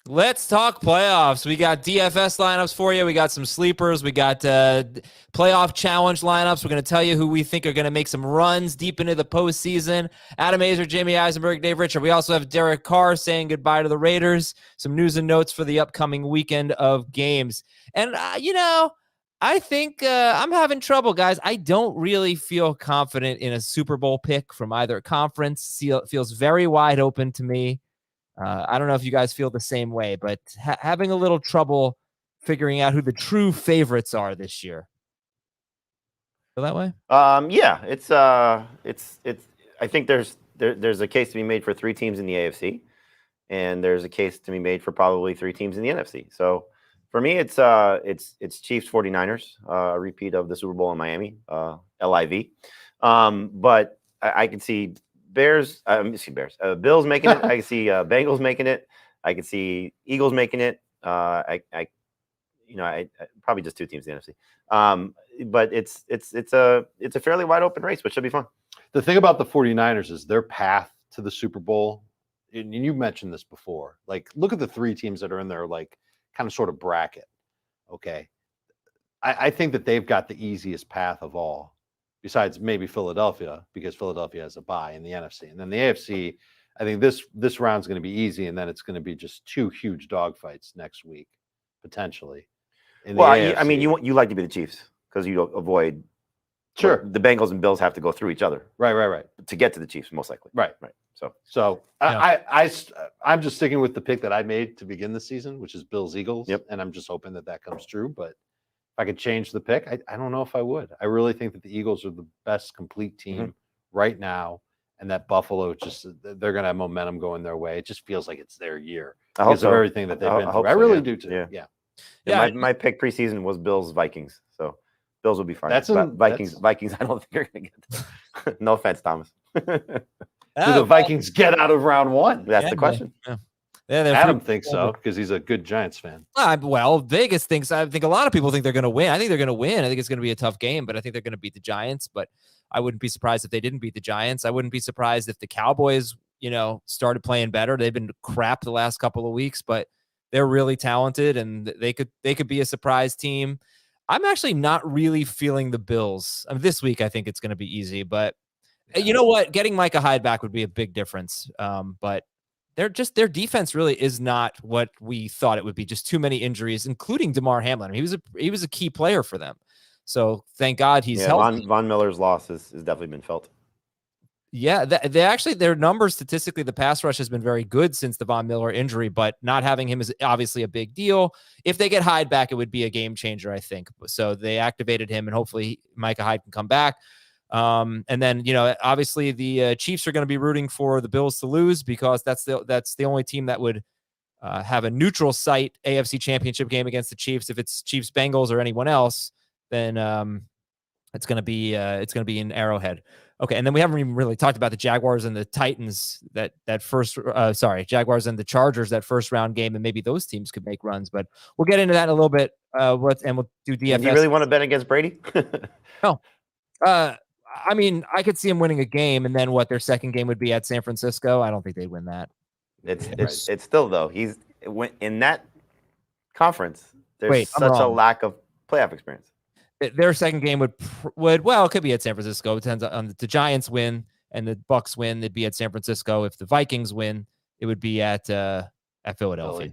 Let's talk playoffs. We got DFS lineups for you. We got some sleepers. We got playoff challenge lineups. We're going to tell you who we think are going to make some runs deep into the postseason. Adam Azer, Jamie Eisenberg, Dave Richard. We also have Derek Carr saying goodbye to the Raiders. Some news and notes for the upcoming weekend of games. And, I think I'm having trouble, guys. I don't really feel confident in a Super Bowl pick from either conference. It feels very wide open to me. I don't know if you guys feel the same way, but having a little trouble figuring out who the true favorites are this year. Feel that way? Yeah, it's. I think there's a case to be made for 3 teams in the AFC, and there's a case to be made for probably 3 teams in the NFC. So for me, it's Chiefs 49ers, a repeat of the Super Bowl in Miami, LIV. But I can see Bills making it. I can see Bengals making it. I can see Eagles making it. I probably just 2 teams in the NFC. But it's a fairly wide open race, which should be fun. The thing about the 49ers is their path to the Super Bowl, and you mentioned this before, like look at the 3 teams that are in their like kind of sort of bracket. Okay. I think that they've got the easiest path of all, besides maybe Philadelphia, because Philadelphia has a bye in the NFC. And then the AFC, I think this round's going to be easy, and then it's going to be just 2 huge dogfights next week, potentially. Well, I mean, you like to be the Chiefs because you avoid. Sure. The Bengals and Bills have to go through each other. Right. To get to the Chiefs, most likely. Right. So yeah. I'm just sticking with the pick that I made to begin the season, which is Bills Eagles. Yep. And I'm just hoping that comes true. But if I could change the pick, I don't know if I would. I really think that the Eagles are the best complete team right now. And that Buffalo, they're going to have momentum going their way. It just feels like it's their year because of everything that they've been through. I really do too. Yeah. My pick preseason was Bills Vikings. So Bills will be fine. Vikings, I don't think they're going to get this. No offense, Thomas. Do the Vikings get out of round 1? That's the question. Adam thinks so because he's a good Giants fan. Well, Vegas thinks. I think a lot of people think they're going to win. I think they're going to win. I think it's going to be a tough game, but I think they're going to beat the Giants. But I wouldn't be surprised if they didn't beat the Giants. I wouldn't be surprised if the Cowboys, started playing better. They've been crap the last couple of weeks, but they're really talented and they could be a surprise team. I'm actually not really feeling the Bills. I mean, this week I think it's going to be easy, but you know what? Getting Micah Hyde back would be a big difference. But their defense really is not what we thought it would be. Just too many injuries, including DeMar Hamlin. I mean, he was a key player for them. So thank God he's healthy. Von Miller's loss has definitely been felt. Yeah, their numbers statistically, the pass rush has been very good since the Von Miller injury, but not having him is obviously a big deal. If they get Hyde back, it would be a game changer, I think. So they activated him, and hopefully Micah Hyde can come back. And then, obviously the Chiefs are going to be rooting for the Bills to lose because that's the only team that would have a neutral site AFC Championship game against the Chiefs. If it's Chiefs, Bengals, or anyone else, then it's going to be in Arrowhead. Okay, and then we haven't even really talked about the Jaguars and the Titans Jaguars and the Chargers, that first round game, and maybe those teams could make runs, but we'll get into that in a little bit. And we'll do DFS. Do you really want to bet against Brady? No. I mean, I could see them winning a game, and then their second game would be at San Francisco. I don't think they'd win that. It's still, though, he's in that conference. There's such a lack of playoff experience. Their second game would it could be at San Francisco. It depends on the Giants win and the Bucks win. They'd be at San Francisco. If the Vikings win, it would be at Philadelphia.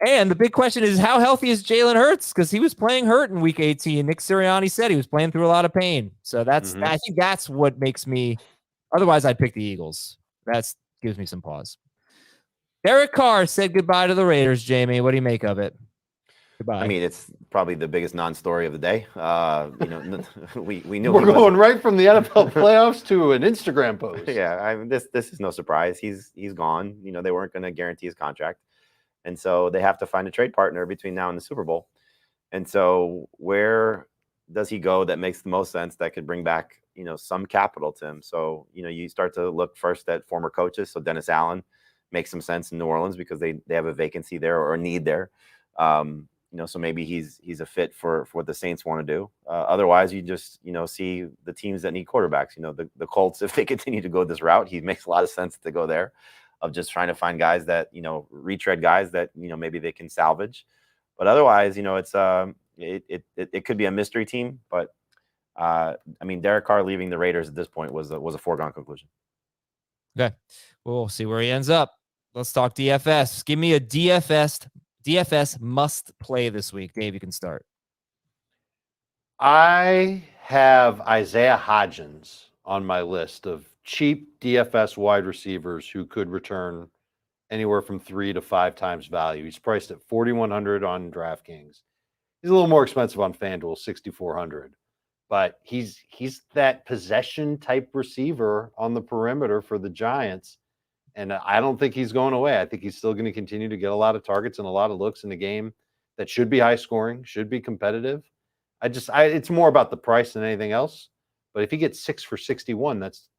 And the big question is, how healthy is Jalen Hurts? Because he was playing hurt in Week 18. Nick Sirianni said he was playing through a lot of pain. So I think that's what makes me. Otherwise, I'd pick the Eagles. That gives me some pause. Derek Carr said goodbye to the Raiders. Jamie, what do you make of it? Goodbye. I mean, it's probably the biggest non-story of the day. We knew we're going right from the NFL playoffs to an Instagram post. Yeah, this is no surprise. He's gone. They weren't going to guarantee his contract, and so they have to find a trade partner between now and the Super Bowl. And so, where does he go that makes the most sense? That could bring back some capital to him. So you start to look first at former coaches. So Dennis Allen makes some sense in New Orleans because they have a vacancy there or a need there. So maybe he's a fit for what the Saints want to do. Otherwise, you just see the teams that need quarterbacks. The Colts, if they continue to go this route, he makes a lot of sense to go there. of just trying to find guys that, retread guys that, maybe they can salvage. But otherwise, it's it could be a mystery team. But Derek Carr leaving the Raiders at this point was a foregone conclusion. Okay, we'll see where he ends up. Let's talk DFS. Give me a DFS must play this week. Dave, you can start. I have Isaiah Hodgins on my list of cheap DFS wide receivers who could return anywhere from 3 to 5 times value. He's priced at $4,100 on DraftKings. He's a little more expensive on FanDuel, $6,400. But he's that possession type receiver on the perimeter for the Giants. And I don't think he's going away. I think he's still going to continue to get a lot of targets and a lot of looks in the game that should be high scoring, should be competitive. It's more about the price than anything else. But if he gets 6 for 61, that's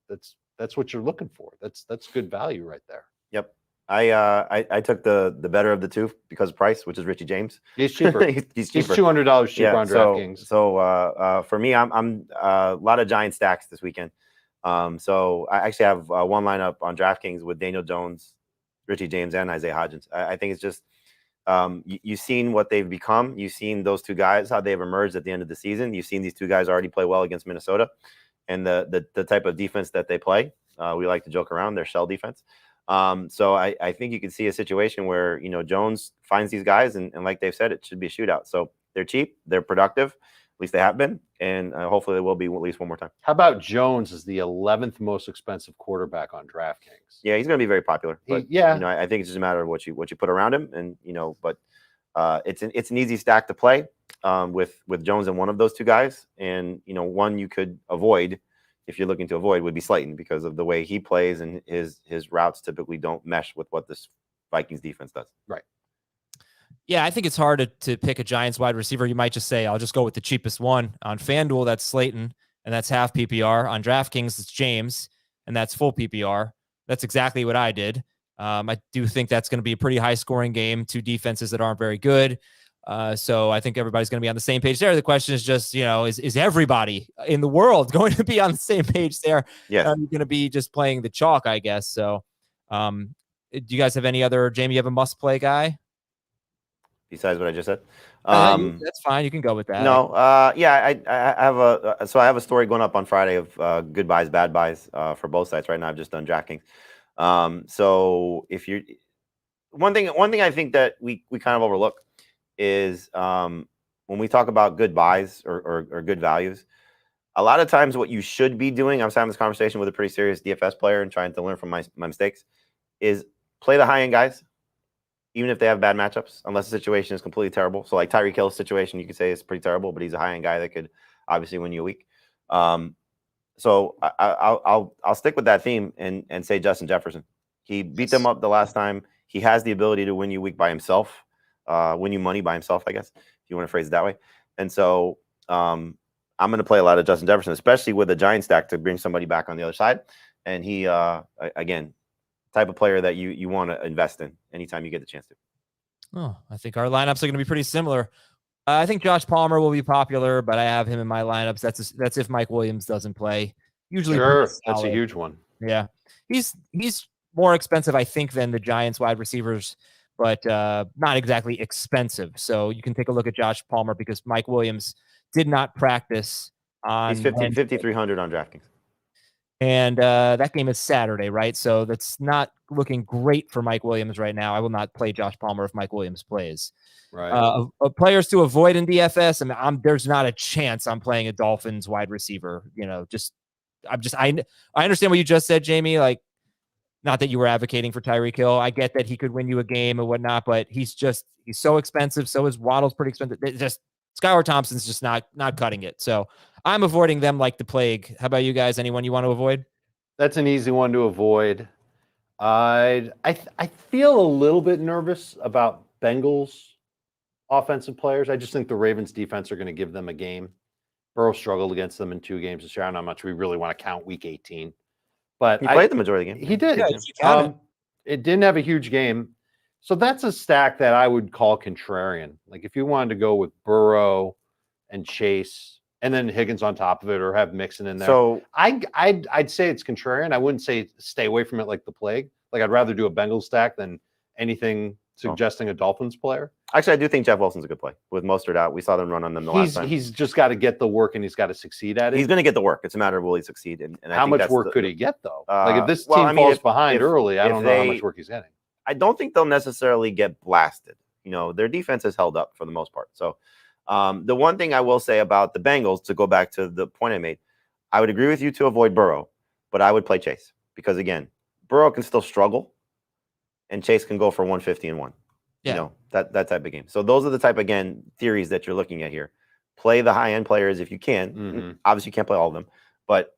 what you're looking for. That's good value right there. Yep. I took the better of the two because of price, which is Richie James. He's cheaper. He's cheaper. He's $200 cheaper on DraftKings. So for me, I'm a lot of Giant stacks this weekend. So I actually have one lineup on DraftKings with Daniel Jones, Richie James, and Isaiah Hodgins. I think it's just you've seen what they've become. You've seen those two guys, how they've emerged at the end of the season. You've seen these two guys already play well against Minnesota and the type of defense that they play. We like to joke around their shell defense. So I think you can see a situation where, Jones finds these guys and like Dave said, it should be a shootout. So they're cheap, they're productive, at least they have been, and hopefully they will be at least one more time. How about Jones as the 11th most expensive quarterback on DraftKings? Yeah, he's going to be very popular. But, I think it's just a matter of what you put around him, and but it's an easy stack to play with Jones and one of those two guys, and one you could avoid. If you're looking to avoid, would be Slayton because of the way he plays and his routes typically don't mesh with what this Vikings defense does. Right. Yeah, I think it's hard to pick a Giants wide receiver. You might just say, I'll just go with the cheapest one. On FanDuel, that's Slayton, and that's half PPR. On DraftKings, it's James, and that's full PPR. That's exactly what I did. I do think that's going to be a pretty high-scoring game, two defenses that aren't very good. So I think everybody's going to be on the same page there. The question is just, is everybody in the world going to be on the same page there? Yeah. You're going to be just playing the chalk, I guess. So do you guys have any other, Jamie, you have a must-play guy? Besides what I just said? That's fine. You can go with that. No. I have a story going up on Friday of good buys, bad buys for both sites. Right now, I've just done DraftKings. So if you're one thing I think that we kind of overlook is when we talk about good buys or good values, a lot of times what you should be doing, I was having this conversation with a pretty serious DFS player and trying to learn from my mistakes, is play the high-end guys, even if they have bad matchups, unless the situation is completely terrible. So like Tyreek Hill's situation, you could say is pretty terrible, but he's a high-end guy that could obviously win you a week. So I'll stick with that theme and say Justin Jefferson. He beat them up the last time. He has the ability to win you a week by himself. Win you money by himself, I guess, if you want to phrase it that way. And so I'm going to play a lot of Justin Jefferson, especially with a Giant stack to bring somebody back on the other side. And he, again, type of player that you want to invest in anytime you get the chance to. Oh, I think our lineups are going to be pretty similar. I think Josh Palmer will be popular, but I have him in my lineups. That's if Mike Williams doesn't play. Usually, sure, that's a huge one. Yeah, he's more expensive, I think, than the Giants wide receivers, but not exactly expensive. So you can take a look at Josh Palmer because Mike Williams did not practice on. He's 5,300 on DraftKings. And that game is Saturday, right? So that's not looking great for Mike Williams right now. I will not play Josh Palmer if Mike Williams plays. Right. Players to avoid in DFS. I mean, there's not a chance I'm playing a Dolphins wide receiver. I understand what you just said, Jamie. Like, not that you were advocating for Tyreek Hill. I get that he could win you a game and whatnot, but he's so expensive. So is Waddle's pretty expensive. Skylar Thompson's just not cutting it. So I'm avoiding them like the plague. How about you guys? Anyone you want to avoid? That's an easy one to avoid. I feel a little bit nervous about Bengals offensive players. I just think the Ravens defense are going to give them a game. Burrow struggled against them in 2 games this year. I don't know how much we really want to count week 18. But he played the majority of the game. He did. Yeah, it didn't have a huge game. So that's a stack that I would call contrarian. Like if you wanted to go with Burrow and Chase and then Higgins on top of it or have Mixon in there. So I'd say it's contrarian. I wouldn't say stay away from it like the plague, Like I'd rather do a Bengals stack than anything suggesting a Dolphins player. Actually, I do think Jeff Wilson's a good play with Mostert out. We saw them run on them the last time. He's just got to get the work and he's got to succeed at it. He's going to get the work. It's a matter of will he succeed. And I how think much that's work could he get though? Like if this team falls behind early, I don't know how much work he's getting. I don't think they'll necessarily get blasted. You know, their defense has held up for the most part. So the one thing I will say about the Bengals, to go back to the point I made, I would agree with you to avoid Burrow, but I would play Chase because, again, Burrow can still struggle and Chase can go for 150 and 1. Yeah. You know, that type of game. So those are the type, again, theories that you're looking at here. Play the high-end players if you can. Mm-hmm. Obviously, you can't play all of them. But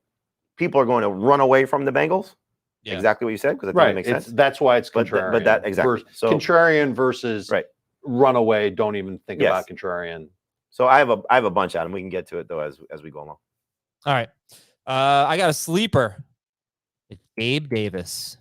people are going to run away from the Bengals. Yeah. Exactly what you said, because I think it makes sense. That's why it's contrarian. But that exactly. So contrarian versus runaway. Don't even think about contrarian. So I have a bunch out, and we can get to it though as we go along. All right, I got a sleeper. It's Gabe Davis.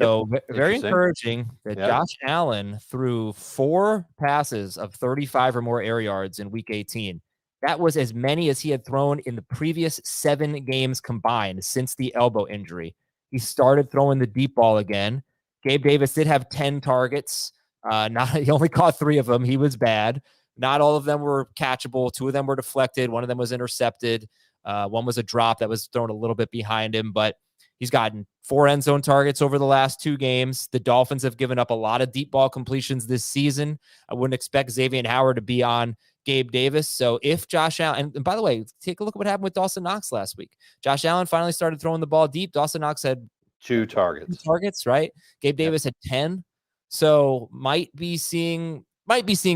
So very encouraging that Josh Allen threw 4 passes of 35 or more air yards in Week 18. That was as many as he had thrown in the previous 7 games combined since the elbow injury. He started throwing the deep ball again. Gabe Davis did have 10 targets. He only caught 3 of them. He was bad. Not all of them were catchable. 2 of them were deflected. 1 of them was intercepted. 1 was a drop that was thrown a little bit behind him, but he's gotten 4 end zone targets over the last 2 games. The Dolphins have given up a lot of deep ball completions this season. I wouldn't expect Xavier Howard to be on Gabe Davis. So if Josh Allen, and by the way, take a look at what happened with Dawson Knox last week. Josh Allen finally started throwing the ball deep. Dawson Knox had 2 targets, right? Gabe Davis had 10. So might be seeing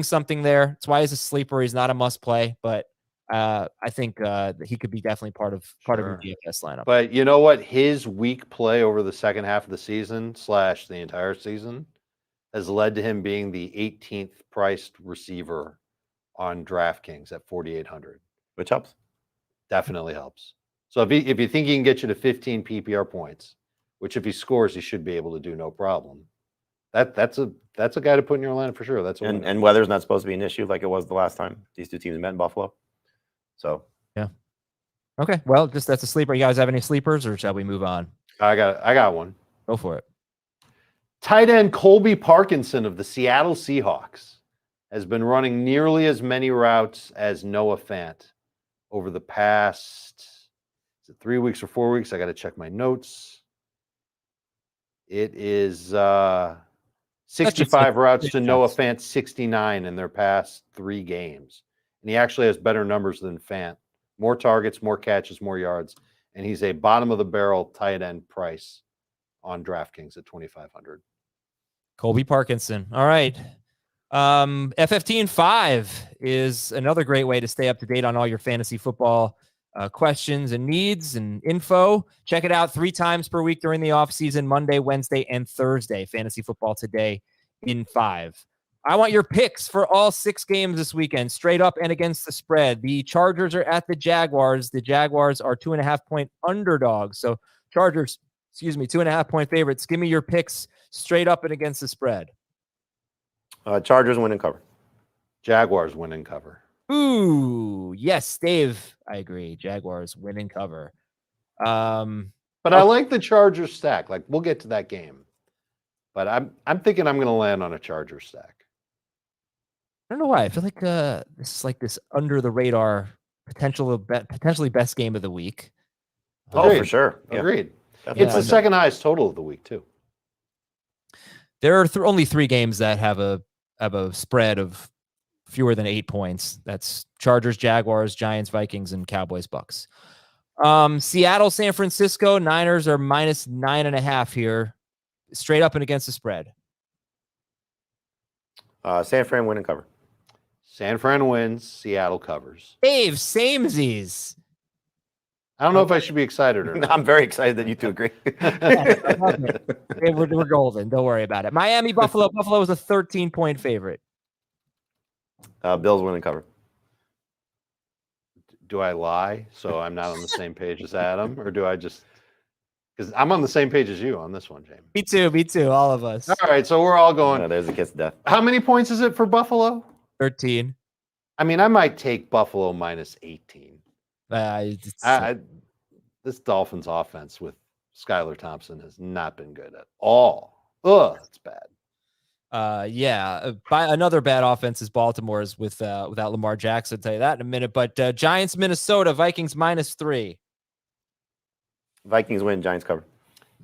something there. That's why he's a sleeper. He's not a must play, but I think he could be definitely part of your DFS lineup. But you know what? His weak play over the second half of the season / the entire season has led to him being the 18th priced receiver on DraftKings at 4,800, which helps. Definitely helps. So if you think he can get you to 15 PPR points, which if he scores, he should be able to do no problem. That's a guy to put in your lineup for sure. And weather's not supposed to be an issue like it was the last time these 2 teams met in Buffalo. So yeah. Okay. Well, that's a sleeper. You guys have any sleepers, or shall we move on? I got one. Go for it. Tight end Colby Parkinson of the Seattle Seahawks has been running nearly as many routes as Noah Fant over the past, is it 3 weeks or 4 weeks? I got to check my notes. It is 65 routes to Noah Fant, 69 in their past 3 games. And he actually has better numbers than Fant. More targets, more catches, more yards. And he's a bottom of the barrel tight end price on DraftKings at 2,500. Colby Parkinson. All right. FFT in 5 is another great way to stay up to date on all your fantasy football questions and needs and info. Check it out 3 times per week during the off season, Monday, Wednesday, and Thursday. Fantasy Football Today in 5. I want your picks for all 6 games this weekend, straight up and against the spread. The Chargers are at the Jaguars. The Jaguars are 2.5-point underdogs. So Chargers, 2.5-point favorites. Give me your picks straight up and against the spread. Chargers win and cover. Jaguars win and cover. Ooh, yes, Dave. I agree. Jaguars win and cover. But I like the Chargers stack. Like we'll get to that game. But I'm thinking I'm going to land on a Chargers stack. I don't know why. I feel like this is like this under the radar potentially best game of the week. Oh, for sure. Yeah. Agreed. It's the second highest total of the week too. There are only 3 games that have a spread of fewer than 8 points. That's Chargers, Jaguars, Giants, Vikings, and Cowboys, Bucks. Seattle, San Francisco, Niners are minus 9.5 here, straight up and against the spread. San Fran win and cover. San Fran wins. Seattle covers. Dave, samesies. I don't know if I should be excited or not. I'm very excited that you 2 agree. We're golden. Don't worry about it. Miami, Buffalo. Buffalo is a 13-point favorite. Bills win and cover. Do I lie so I'm not on the same page as Adam, or do I just? Because I'm on the same page as you on this one, James. Me too. All of us. All right, so we're all going. There's a kiss of death. How many points is it for Buffalo? 13. I mean, I might take Buffalo minus 18. This Dolphins offense with Skylar Thompson has not been good at all. Ugh, it's bad. By another bad offense is Baltimore's without Lamar Jackson. I'll tell you that in a minute. But Giants, Minnesota, Vikings -3. Vikings win, Giants cover.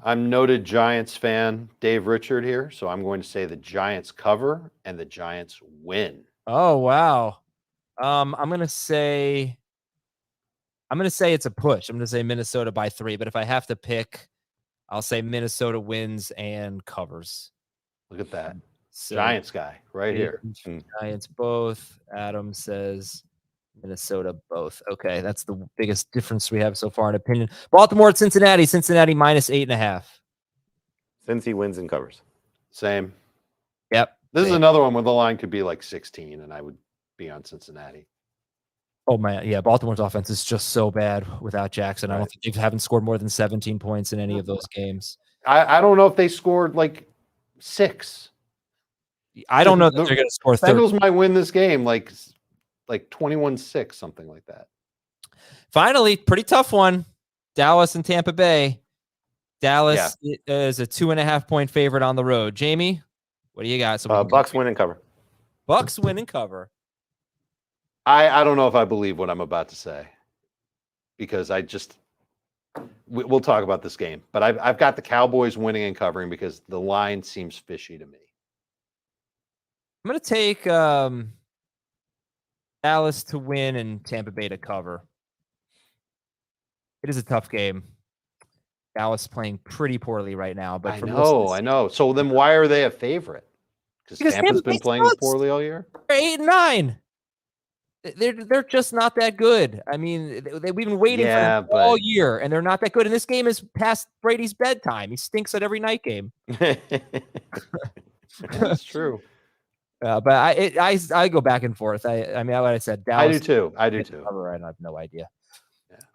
I'm noted Giants fan, Dave Richard here, so I'm going to say the Giants cover and the Giants win. Oh wow. I'm gonna say it's a push. I'm gonna say Minnesota by 3, but if I have to pick, I'll say Minnesota wins and covers. Look at that. So, Giants guy right here. Giants both. Adam says Minnesota both. Okay, that's the biggest difference we have so far in opinion. Baltimore at Cincinnati. Cincinnati -8.5. Cincy wins and covers. Same. Yep. This is another one where the line could be like 16, and I would be on Cincinnati. Oh man, yeah. Baltimore's offense is just so bad without Jackson. I don't think they haven't scored more than 17 points in any of those games. I don't know if they scored like 6. I don't know that they're going to score 30. Bengals might win this game like 21-6, something like that. Finally, pretty tough one. Dallas and Tampa Bay. Dallas is a 2.5-point favorite on the road. Jamie, what do you got? So Bucks win and cover. Bucks win and cover. I don't know if I believe what I'm about to say, because we'll talk about this game, but I've got the Cowboys winning and covering because the line seems fishy to me. I'm going to take Dallas to win and Tampa Bay to cover. It is a tough game. Dallas playing pretty poorly right now. But I know. So then why are they a favorite? Because Tampa's been playing poorly all year? They're 8-9. They're just not that good. I mean, we've been waiting for them all year, and they're not that good. And this game is past Brady's bedtime. He stinks at every night game. That's true. But I go back and forth. I mean, like I said, Dallas. I do too. I have no idea.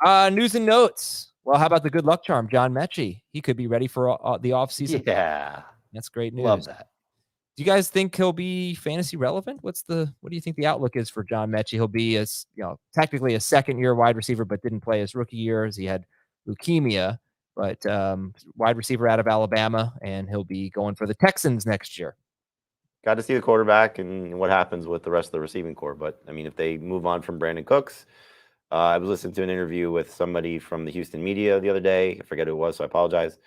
Yeah. News and notes. Well, how about the good luck charm, John Mechie? He could be ready for the offseason. Yeah, that's great news. Love that. Do you guys think he'll be fantasy relevant? What do you think the outlook is for John Mechie? He'll be technically a second-year wide receiver, but didn't play his rookie year as he had leukemia. But wide receiver out of Alabama, and he'll be going for the Texans next year. Got to see the quarterback and what happens with the rest of the receiving core. But I mean, if they move on from Brandon Cooks, I was listening to an interview with somebody from the Houston media the other day. I forget who it was, so I apologize.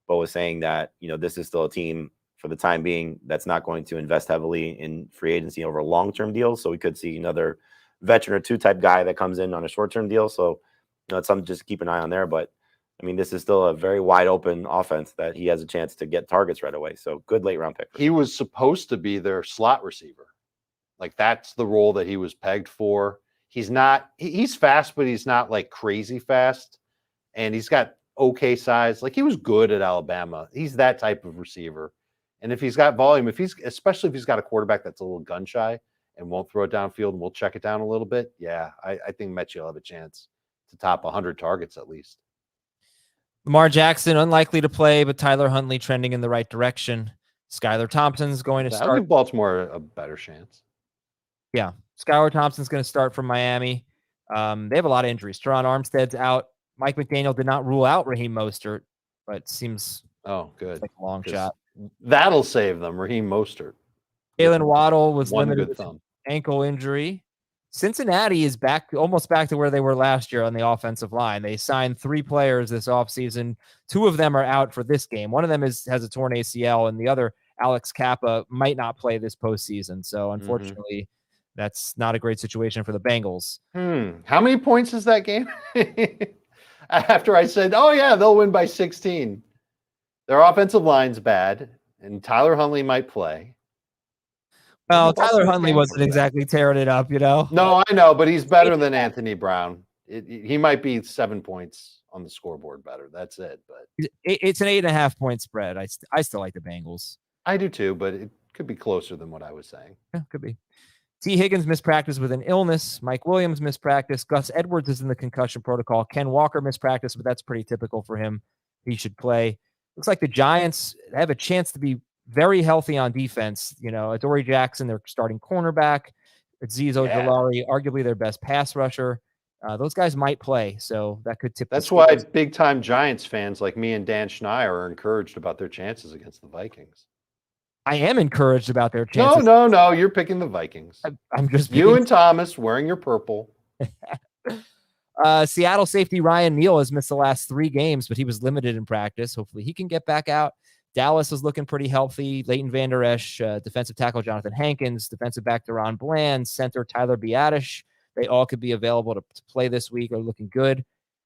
But was saying that this is still a team for the time being that's not going to invest heavily in free agency over long-term deals. So we could see another veteran or two type guy that comes in on a short-term deal. So it's something just to keep an eye on there. But I mean, this is still a very wide open offense that he has a chance to get targets right away. So good late round pick. He was supposed to be their slot receiver. Like that's the role that he was pegged for. He's fast, but he's not like crazy fast. And he's got okay size. Like he was good at Alabama. He's that type of receiver. And if he's got volume, especially if he's got a quarterback that's a little gun shy and won't throw it downfield and will check it down a little bit, I think Mechie will have a chance to top 100 targets at least. Lamar Jackson, unlikely to play, but Tyler Huntley trending in the right direction. Skylar Thompson's going to start. I'll give Baltimore a better chance. Yeah. Skylar Thompson's going to start from Miami. They have a lot of injuries. Teron Armstead's out. Mike McDaniel did not rule out Raheem Mostert, but seems good. Like a long shot. That'll save them. Raheem Mostert. Jalen Waddle was one limited good thumb. Ankle injury. Cincinnati is almost back to where they were last year on the offensive line. They signed 3 players this offseason. 2 of them are out for this game. One of them has a torn ACL, and the other, Alex Kappa, might not play this postseason. So unfortunately, that's not a great situation for the Bengals. How many points is that game? After I said, they'll win by 16. Their offensive line's bad, and Tyler Huntley might play. Well, Tyler Huntley wasn't exactly tearing it up, No, I know, but he's better than Anthony Brown. He might be 7 points on the scoreboard better. That's it. But it's an 8.5-point spread. I still like the Bengals. I do too, but it could be closer than what I was saying. Yeah, could be. T. Higgins mispracticed with an illness. Mike Williams mispracticed. Gus Edwards is in the concussion protocol. Ken Walker mispracticed, but that's pretty typical for him. He should play. Looks like the Giants have a chance to be very healthy on defense. Adoree Jackson, their starting cornerback. Azeez Ojulari, arguably their best pass rusher. Those guys might play, so that could tip. That's why big time Giants fans like me and Dan Schneier are encouraged about their chances against the Vikings. I am encouraged about their chances. No. You're picking the Vikings. I'm just you and Thomas wearing your purple. Seattle safety Ryan Neal has missed the last 3 games, but he was limited in practice. Hopefully he can get back out. Dallas is looking pretty healthy. Leighton Vander Esch, defensive tackle Jonathan Hankins, defensive back Deron Bland, center Tyler Biadasz. They all could be available to play this week, are looking good.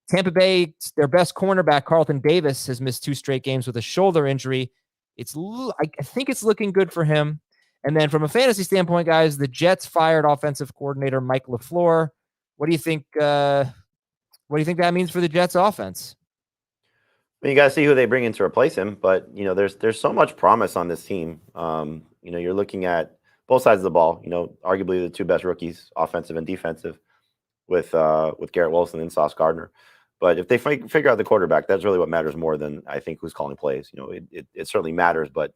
Tampa Bay, their best cornerback, Carlton Davis, has missed 2 straight games with a shoulder injury. I think it's looking good for him. And then from a fantasy standpoint, guys, the Jets fired offensive coordinator Mike LaFleur. What do you think? What do you think that means for the Jets offense? Well, you got to see who they bring in to replace him. But there's so much promise on this team. You're looking at both sides of the ball. Arguably the 2 best rookies, offensive and defensive, with Garrett Wilson and Sauce Gardner. But if they figure out the quarterback, that's really what matters more than I think who's calling plays. It certainly matters, but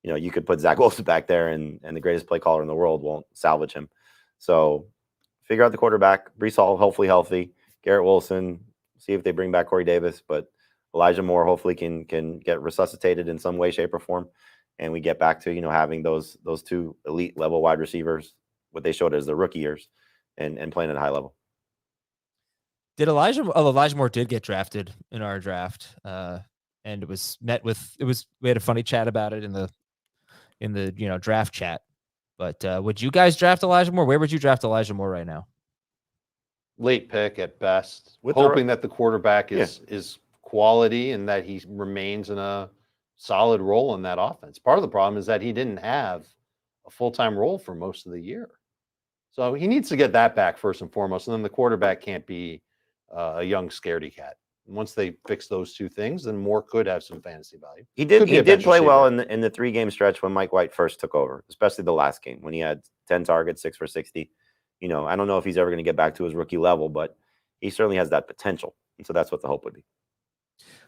you could put Zach Wilson back there, and the greatest play caller in the world won't salvage him. So figure out the quarterback. Breece Hall hopefully healthy. Garrett Wilson. See if they bring back Corey Davis, but Elijah Moore hopefully can get resuscitated in some way, shape, or form, and we get back to having those 2 elite level wide receivers, what they showed as the rookie years, and playing at a high level. Did Elijah Moore did get drafted in our draft, and it was met with we had a funny chat about it in the draft chat. But would you guys draft Elijah Moore? Where would you draft Elijah Moore right now? Late pick at best, hoping that the quarterback is quality and that he remains in a solid role in that offense. Part of the problem is that he didn't have a full-time role for most of the year. So he needs to get that back first and foremost. And then the quarterback can't be a young scaredy cat. And once they fix those 2 things, then Moore could have some fantasy value. He did play well in the 3-game stretch when Mike White first took over, especially the last game when he had 10 targets, 6 for 60. I don't know if he's ever going to get back to his rookie level, but he certainly has that potential. And so that's what the hope would be.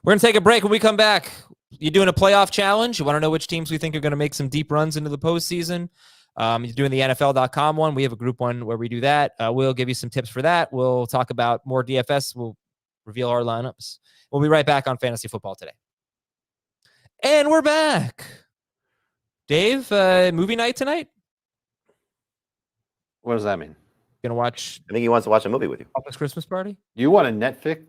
We're going to take a break. When we come back, you're doing a playoff challenge. You want to know which teams we think are going to make some deep runs into the postseason. You're doing the NFL.com one. We have a group one where we do that. We'll give you some tips for that. We'll talk about more DFS. We'll reveal our lineups. We'll be right back on Fantasy Football Today. And we're back. Dave, movie night tonight? What does that mean? Gonna watch? I think he wants to watch a movie with you. Office Christmas Party? You want a Netflix?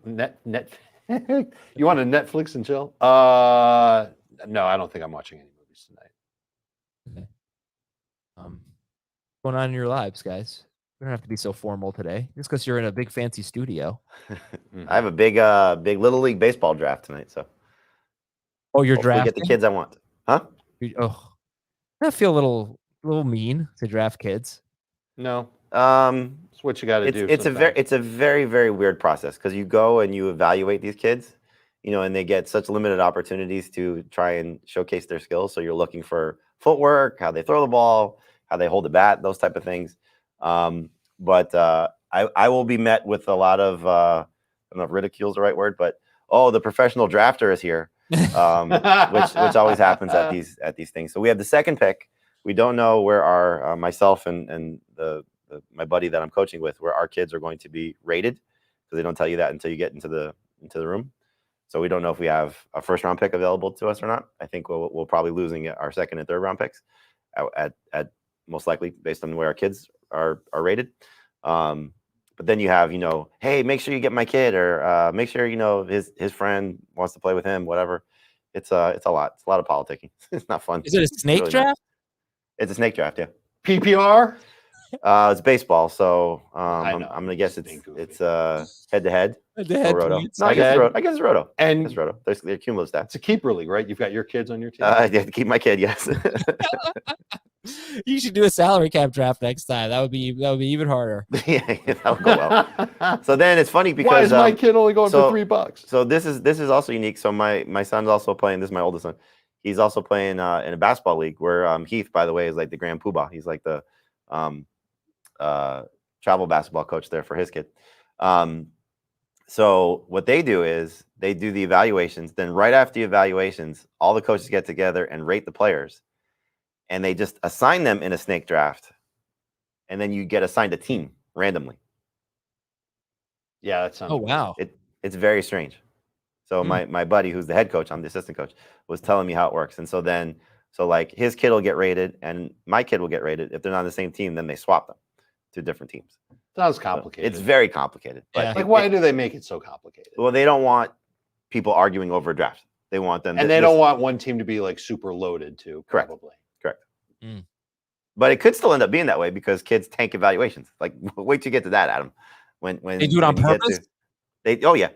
You want a Netflix and chill? No, I don't think I'm watching any movies tonight. Okay. What's going on in your lives, guys? We don't have to be so formal today. Just because you're in a big fancy studio. I have a big Little League baseball draft tonight. So. Oh, you're drafting? Get the kids I want, huh? I feel a little mean to draft kids. No. It's what you got to do. It's a very, very weird process because you go and you evaluate these kids, and they get such limited opportunities to try and showcase their skills. So you're looking for footwork, how they throw the ball, how they hold the bat, those type of things. But I will be met with a lot of I don't know if ridicule is the right word, but the professional drafter is here, which always happens at these things. So we have the 2nd pick. We don't know where our myself and my buddy that I'm coaching with, where our kids are going to be rated, because they don't tell you that until you get into the room. So we don't know if we have a 1st-round pick available to us or not. I think we'll probably losing our 2nd and 3rd-round picks at most likely based on where our kids are rated. But then you have, hey, make sure you get my kid, or make sure his friend wants to play with him, whatever. It's a lot. It's a lot of politicking. It's not fun. Is it a snake really draft? It's a snake draft, yeah. PPR? It's baseball, so I'm gonna guess it's head-to-head. Head-to-head Roto. points. No, I guess it's Roto. And it's Roto. They're cumulative stats. It's a keeper league, right? You've got your kids on your team. I have to keep my kid. Yes. You should do a salary cap draft next time. That would be even harder. Yeah, that'll go well. So then it's funny because why is my kid only going for $3? So this is also unique. So my son's also playing. This is my oldest son. He's also playing in a basketball league where Heath, by the way, is like the grand poobah. He's like the travel basketball coach there for his kid. So what they do is they do the evaluations. Then right after the evaluations, all the coaches get together and rate the players, and they just assign them in a snake draft, and then you get assigned a team randomly. Yeah, that sounds. Oh wow. It's very strange. So my buddy, who's the head coach, I'm the assistant coach, was telling me how it works. And so like his kid will get rated and my kid will get rated. If they're not on the same team, then they swap them to different teams. Sounds So complicated. it's very complicated. But Yeah. like, why do they make it so complicated? Well, they don't want people arguing over a draft. They want them, And they don't want one team to be like super loaded too. Correct. Probably. Correct. Mm. But it could still end up being that way because kids tank evaluations. Like, wait till you get to that, Adam. When They do it on when you get purpose? oh yeah.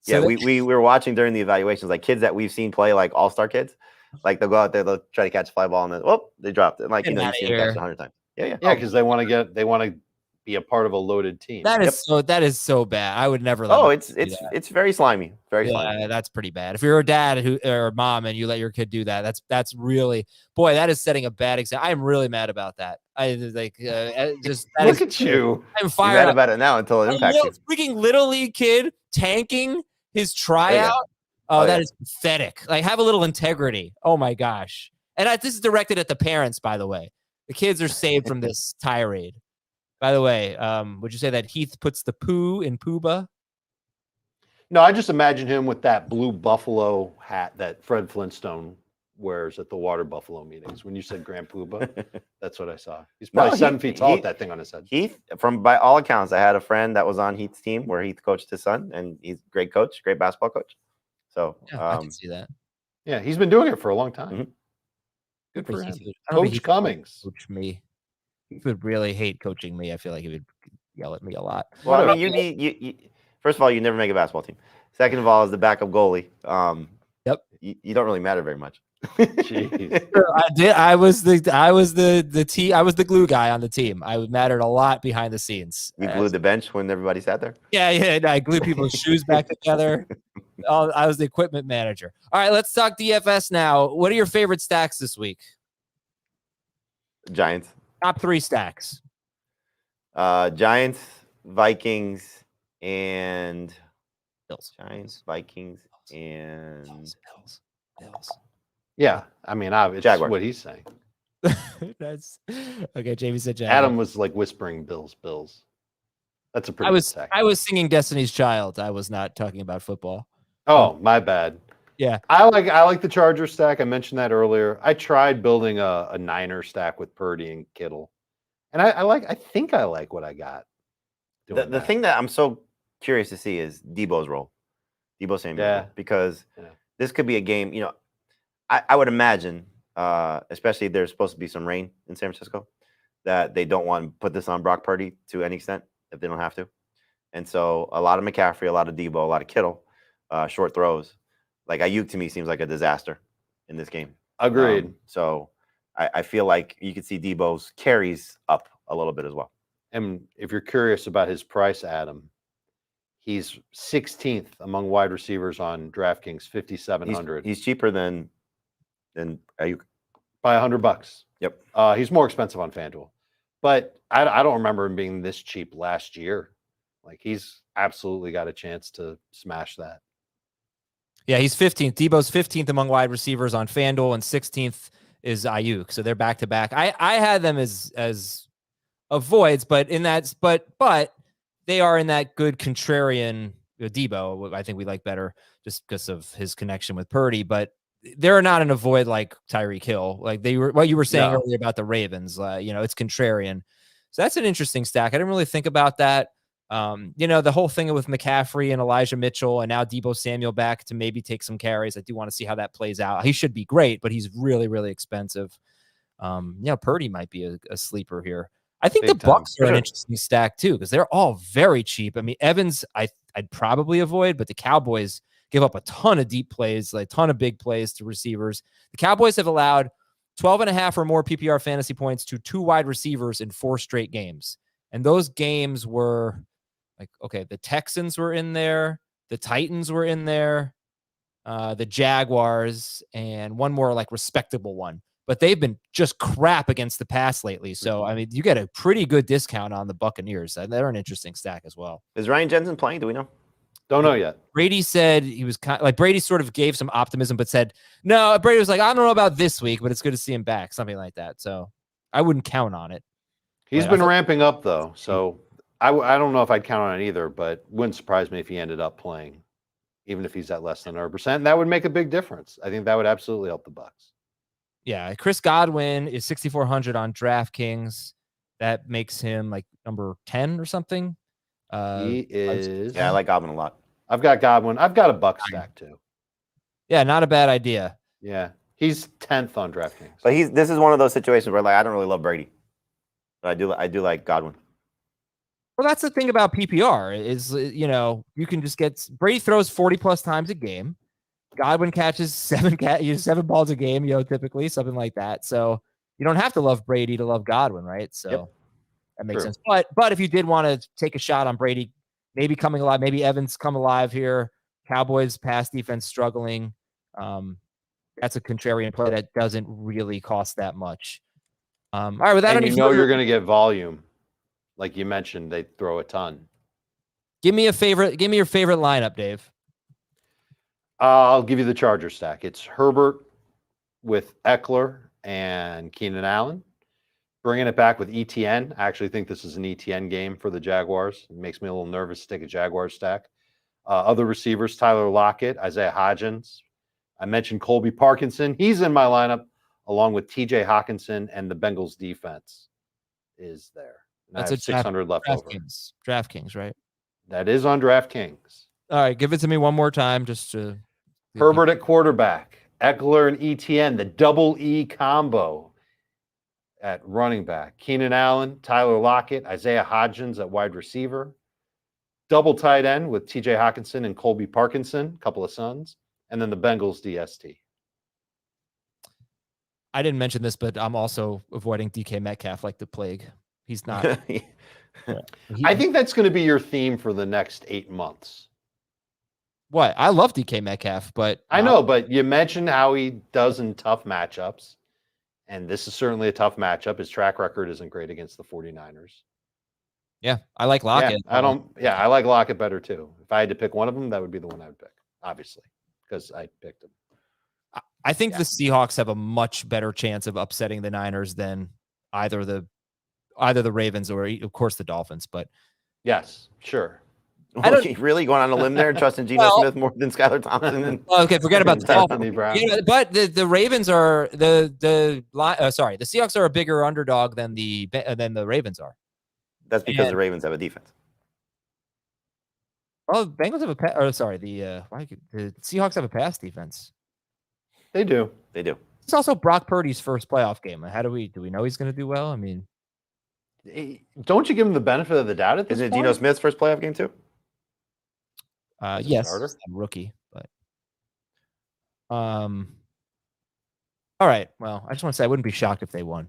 So Yeah, we were watching during the evaluations, like kids that we've seen play like all-star kids. Like they'll go out there, they'll try to catch a fly ball, and then they dropped it. Like Get you outta see them catch here. it 100 times. Yeah. Yeah, because they want to be a part of a loaded team. that is so bad. I would never let Oh, my it's kid do that. it's very slimy. Very slimy. Yeah, that's pretty bad. If you're a dad or a mom and you let your kid do that, that's really, boy, that is setting a bad example. I'm really mad about that. I like just that Look is, at you. I'm You're fired mad up. about it now until it impacts you. Freaking little league kid tanking his tryout. Oh, That yeah. is pathetic. Like, have a little integrity. Oh my gosh. And this is directed at the parents, by the way. The kids are saved from this tirade. By the way, would you say that Heath puts the poo in Pooba? No, I just imagine him with that blue buffalo hat that Fred Flintstone wears at the water buffalo meetings. When you said Grand Poobah, that's what I saw. He's probably No, 7 feet tall with that thing on his head. Heath, by all accounts, I had a friend that was on Heath's team where Heath coached his son, and he's a great coach, great basketball coach. So Yeah, I can see that. Yeah, he's been doing it for a long time. Mhm. Good for him. I don't think Coach he Cummings. coach me. He would really hate coaching me. I feel like he would yell at me a lot. Well, I mean, you first of all, you never make a basketball team. Second of all, as the backup goalie, Yep. you don't really matter very much. Jeez. I did. I was the glue guy on the team. I mattered a lot behind the scenes. You glued the bench when everybody sat there. Yeah. And I glued people's shoes back together. I was the equipment manager. All right, let's talk DFS now. What are your favorite stacks this week? Giants, Top 3 stacks. Giants, Vikings, and Bills. Giants, Vikings, and Bills. Yeah, I mean, it's Jaguars. what he's saying. That's okay. Jamie said Jaguars. Adam was like whispering Bills. That's a pretty good stack. I was singing Destiny's Child. I was not talking about football. Oh, my bad. Yeah. I like the Charger stack. I mentioned that earlier. I tried building a Niner stack with Purdy and Kittle. And I think I like what I got. The thing that I'm so curious to see is Debo's role. Debo Samuel. Yeah. Because this could be a game, I would imagine, especially if there's supposed to be some rain in San Francisco, that they don't want to put this on Brock Purdy to any extent if they don't have to. And so a lot of McCaffrey, a lot of Debo, a lot of Kittle, short throws. Like Ayuk to me seems like a disaster in this game. Agreed. So I feel like you could see Debo's carries up a little bit as well. And if you're curious about his price, Adam, he's 16th among wide receivers on DraftKings, 5,700. He's cheaper than Ayuk by $100. Yep. He's more expensive on Fanduel, but I don't remember him being this cheap last year. Like, he's absolutely got a chance to smash that. Yeah, he's 15th. Debo's 15th among wide receivers on Fanduel, and 16th is Ayuk. So they're back to back. I had them as avoids, but they are in that good contrarian. Debo, I think we like better just because of his connection with Purdy, but they're not an avoid like Tyreek Hill. Like what you were saying earlier about the Ravens. It's contrarian. So that's an interesting stack. I didn't really think about that. The whole thing with McCaffrey and Elijah Mitchell and now Debo Samuel back to maybe take some carries. I do want to see how that plays out. He should be great, but he's really, really expensive. Purdy might be a sleeper here. I think the Bucks are an interesting stack too, because they're all very cheap. I mean, Evans, I'd probably avoid, but the Cowboys give up a ton of deep plays, like a ton of big plays to receivers. The Cowboys have allowed 12.5 or more PPR fantasy points to 2 wide receivers in 4 straight games. And those games were the Texans were in there, the Titans were in there, the Jaguars, and one more respectable one. But they've been just crap against the pass lately. So, I mean, you get a pretty good discount on the Buccaneers. They're an interesting stack as well. Is Ryan Jensen playing? Do we know? Don't know yet. Brady said he was Brady sort of gave some optimism, but said, no, Brady was like, I don't know about this week, but it's good to see him back. Something like that. So I wouldn't count on it. He's been ramping up though. So I don't know if I'd count on it either, but wouldn't surprise me if he ended up playing, even if he's at less than 100%. That would make a big difference. I think that would absolutely help the Bucks. Yeah, Chris Godwin is 6,400 on DraftKings. That makes him like number 10 or something. He is. Yeah, I like Godwin a lot. I've got Godwin. I've got a Buck stack too. Yeah, not a bad idea. Yeah, he's 10th on DraftKings. But this is one of those situations where like I don't really love Brady, but I do like Godwin. Well, that's the thing about PPR is, you can just get Brady throws 40 plus times a game. Godwin catches 7 balls a game, typically something like that. So you don't have to love Brady to love Godwin, right? So that makes sense. But if you did want to take a shot on Brady, maybe coming alive, maybe Evans come alive here. Cowboys pass defense struggling. That's a contrarian play that doesn't really cost that much. All right, without any you're going to get volume. Like you mentioned, they throw a ton. Give me your favorite lineup, Dave. I'll give you the Charger stack. It's Herbert with Eckler and Keenan Allen. Bringing it back with ETN. I actually think this is an ETN game for the Jaguars. It makes me a little nervous to take a Jaguars stack. Other receivers, Tyler Lockett, Isaiah Hodgins. I mentioned Colby Parkinson. He's in my lineup along with TJ Hawkinson, and the Bengals defense is there. That's a 600 left over. DraftKings, right? That is on DraftKings. All right, give it to me one more time just to. Herbert at quarterback, Eckler and ETN, the double E combo at running back. Keenan Allen, Tyler Lockett, Isaiah Hodgins at wide receiver. Double tight end with TJ Hawkinson and Colby Parkinson, a couple of sons. And then the Bengals DST. I didn't mention this, but I'm also avoiding DK Metcalf like the plague. He's not. I think that's going to be your theme for the next 8 months. What? I love DK Metcalf, but I know, but you mentioned how he does in tough matchups. And this is certainly a tough matchup. His track record isn't great against the 49ers. Yeah, I like Lockett. Yeah, I like Lockett better too. If I had to pick one of them, that would be the one I would pick, obviously, because I picked him. I think the Seahawks have a much better chance of upsetting the Niners than either the Ravens or, of course, the Dolphins. But yes, sure. Really going on a limb there and trusting Geno Smith more than Skylar Thompson? Okay, forget about the Dolphins. But the Ravens are the Seahawks are a bigger underdog than the Ravens are. That's because the Ravens have a defense. Oh, Bengals have the Seahawks have a pass defense. They do. It's also Brock Purdy's first playoff game. How do we know he's going to do well? I mean, don't you give him the benefit of the doubt at this point? Isn't it Geno Smith's first playoff game too? Yes, I'm rookie, but all right. Well, I just want to say I wouldn't be shocked if they won.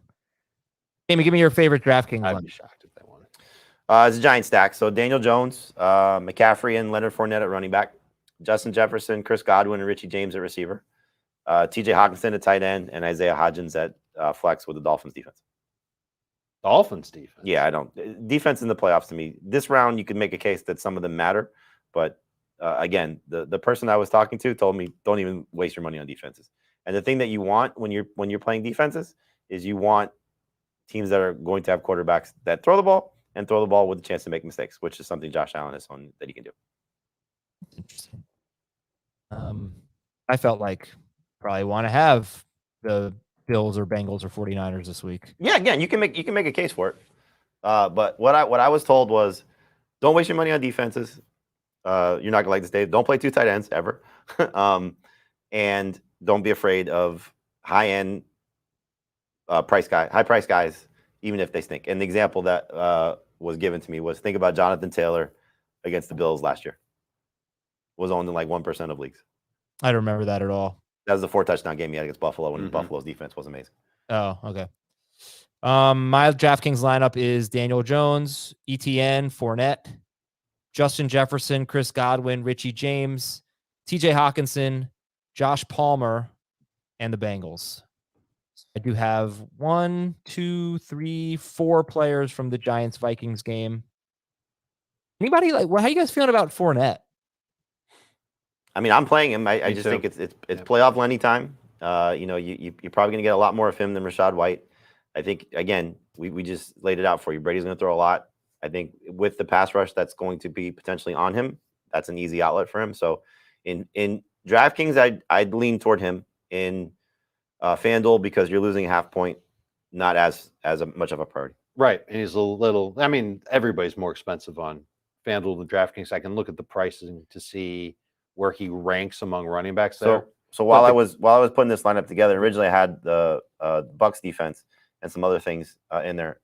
Amy, give me your favorite DraftKings. I'd be shocked if they won. It's a giant stack. So Daniel Jones, McCaffrey, and Leonard Fournette at running back. Justin Jefferson, Chris Godwin, and Richie James at receiver. TJ Hawkinson at tight end, and Isaiah Hodgins at flex with the Dolphins defense. Dolphins defense? Yeah, I don't. Defense in the playoffs to me. This round, you could make a case that some of them matter. But again, the person I was talking to told me, don't even waste your money on defenses. And the thing that you want when you're playing defenses is you want teams that are going to have quarterbacks that throw the ball and throw the ball with a chance to make mistakes, which is something Josh Allen has shown that he can do. Interesting. I felt like probably want to have the Bills or Bengals or 49ers this week. Yeah, again, you can make a case for it. But what I was told was, don't waste your money on defenses. You're not gonna like this, Dave. Don't play 2 tight ends ever, and don't be afraid of high price guys, even if they stink. And the example that was given to me was, think about Jonathan Taylor against the Bills last year. Was owned in like 1% of leagues. I don't remember that at all. That was the 4-touchdown game he had against Buffalo when Buffalo's defense was amazing. Oh, okay. My DraftKings lineup is Daniel Jones, ETN, Fournette, Justin Jefferson, Chris Godwin, Richie James, TJ Hawkinson, Josh Palmer, and the Bengals. I do have 1, 2, 3, 4 players from the Giants-Vikings game. Anybody how you guys feeling about Fournette? I mean, I'm playing him. I just think it's playoff Lenny time. You're probably going to get a lot more of him than Rachaad White. I think, again, we just laid it out for you. Brady's going to throw a lot. I think with the pass rush that's going to be potentially on him, that's an easy outlet for him. So in DraftKings, I'd lean toward him. In FanDuel, because you're losing a half point, not as much of a priority. Right. And he's a little, I mean, everybody's more expensive on FanDuel than DraftKings. I can look at the pricing to see where he ranks among running backs there. So while I was putting this lineup together, originally I had the Bucks defense and some other things in there.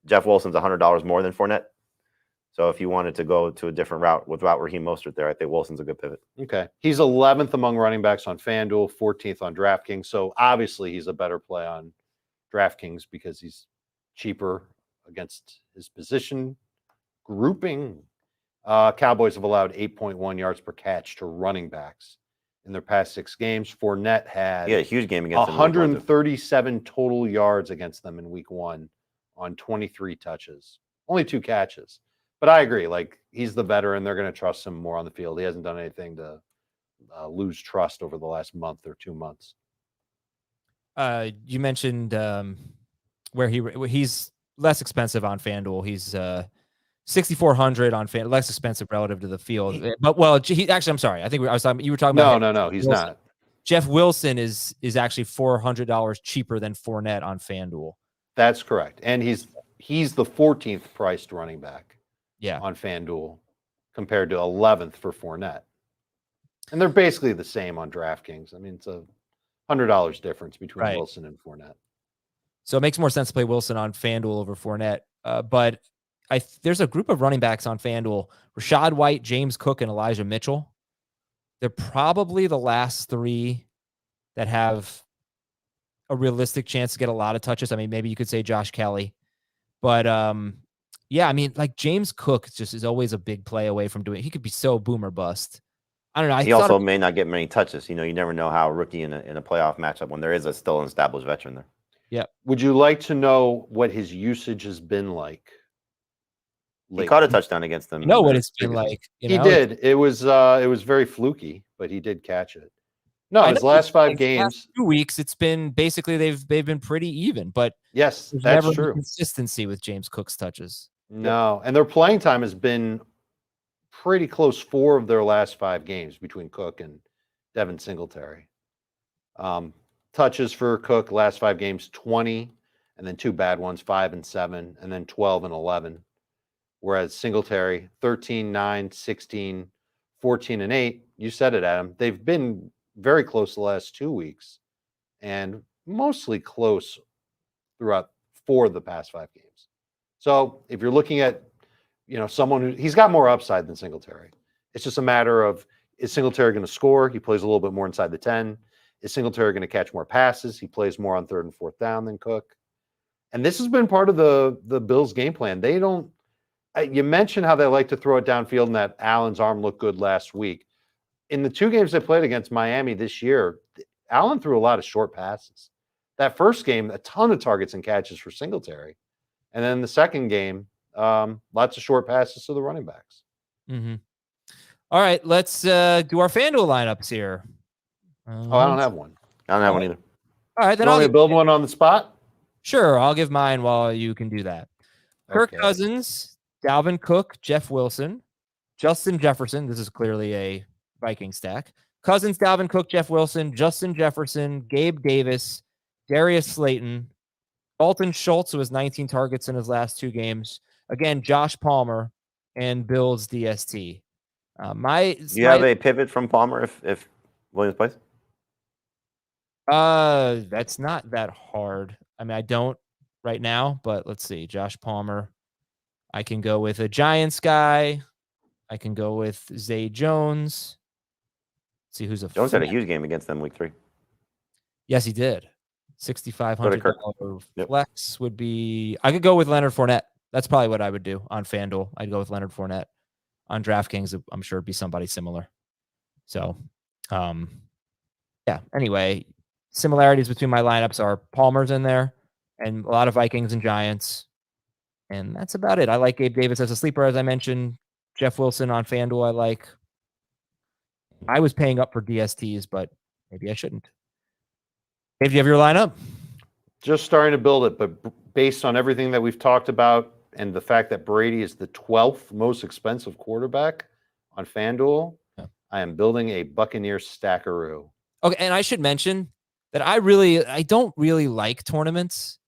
Jeff Wilson's $100 more than Fournette. So if you wanted to go to a different route without Raheem Mostert there, I think Wilson's a good pivot. Okay. He's 11th among running backs on FanDuel, 14th on DraftKings. So obviously he's a better play on DraftKings because he's cheaper against his position grouping. Cowboys have allowed 8.1 yards per catch to running backs in their past 6 games. Fournette had a huge game against 137 total yards against them in week 1 on 23 touches, only 2 catches. But I agree, like, he's the veteran. They're going to trust him more on the field. He hasn't done anything to lose trust over the last month or 2 months. You mentioned where he's less expensive on FanDuel. He's 6,400 on FanDuel, less expensive relative to the field. But I'm sorry. I think you were talking about. No, he's Wilson. not. Jeff Wilson is actually $400 cheaper than Fournette on FanDuel. That's correct, and he's the 14th priced running back. Yeah, on FanDuel compared to 11th for Fournette. And they're basically the same on DraftKings. I mean, it's $100 difference between Wilson and Fournette. So it makes more sense to play Wilson on FanDuel over Fournette. But there's a group of running backs on FanDuel: Rachaad White, James Cook, and Elijah Mitchell. They're probably the last 3 that have a realistic chance to get a lot of touches. I mean, maybe you could say Josh Kelly, but yeah, I mean, like, James Cook just is always a big play away from doing it. He could be so boom or bust. I don't know. He also may not get many touches. You never know how a rookie in a playoff matchup when there is still an established veteran there. Yeah. Would you like to know what his usage has been like? He caught a touchdown against them. You know what it's been like. He did. It was very fluky, but he did catch it. No, his last 5 games, 2 weeks, it's been basically they've been pretty even. But yes, there's that's never true. Consistency with James Cook's touches. No, and their playing time has been pretty close 4 of their last 5 games between Cook and Devin Singletary. Touches for Cook last 5 games, 20, and then 2 bad ones, 5 and 7, and then 12 and 11. Whereas Singletary, 13, 9, 16, 14, and 8. You said it, Adam. They've been very close the last 2 weeks and mostly close throughout 4 of the past 5 games. So if you're looking at, someone he's got more upside than Singletary. It's just a matter of, is Singletary going to score? He plays a little bit more inside the 10. Is Singletary going to catch more passes? He plays more on 3rd and 4th down than Cook. And this has been part of the Bills' game plan. They don't. You mentioned how they like to throw it downfield, and that Allen's arm looked good last week. In the 2 games they played against Miami this year, Allen threw a lot of short passes. That first game, a ton of targets and catches for Singletary. And then the second game, lots of short passes to the running backs. Mm-hmm. All right, let's do our FanDuel lineups here. I don't have one. I don't have one either. All right, then I'll build one on the spot. Sure, I'll give mine while you can do that. Kirk Cousins, Dalvin Cook, Jeff Wilson, Justin Jefferson. This is clearly a Viking stack. Cousins, Dalvin Cook, Jeff Wilson, Justin Jefferson, Gabe Davis, Darius Slayton, Dalton Schultz, who has 19 targets in his last 2 games. Again, Josh Palmer and Bills DST. Do you have a pivot from Palmer if Williams plays? That's not that hard. I mean, I don't right now, but let's see. Josh Palmer. I can go with a Giants guy. I can go with Zay Jones. Let's see who's a Jones had a huge game against them week 3. Yes, he did. $6,500 Yep. flex would be. I could go with Leonard Fournette. That's probably what I would do on FanDuel. I'd go with Leonard Fournette. On DraftKings, I'm sure it'd be somebody similar. So, yeah. Anyway, similarities between my lineups are Palmer's in there and a lot of Vikings and Giants. And that's about it. I like Gabe Davis as a sleeper, as I mentioned. Jeff Wilson on FanDuel, I like. I was paying up for DSTs, but maybe I shouldn't. Dave, do you have your lineup? Just starting to build it, but based on everything that we've talked about, and the fact that Brady is the 12th most expensive quarterback on FanDuel, I am building a Buccaneer stackaroo. Okay, and I should mention that I don't really like tournaments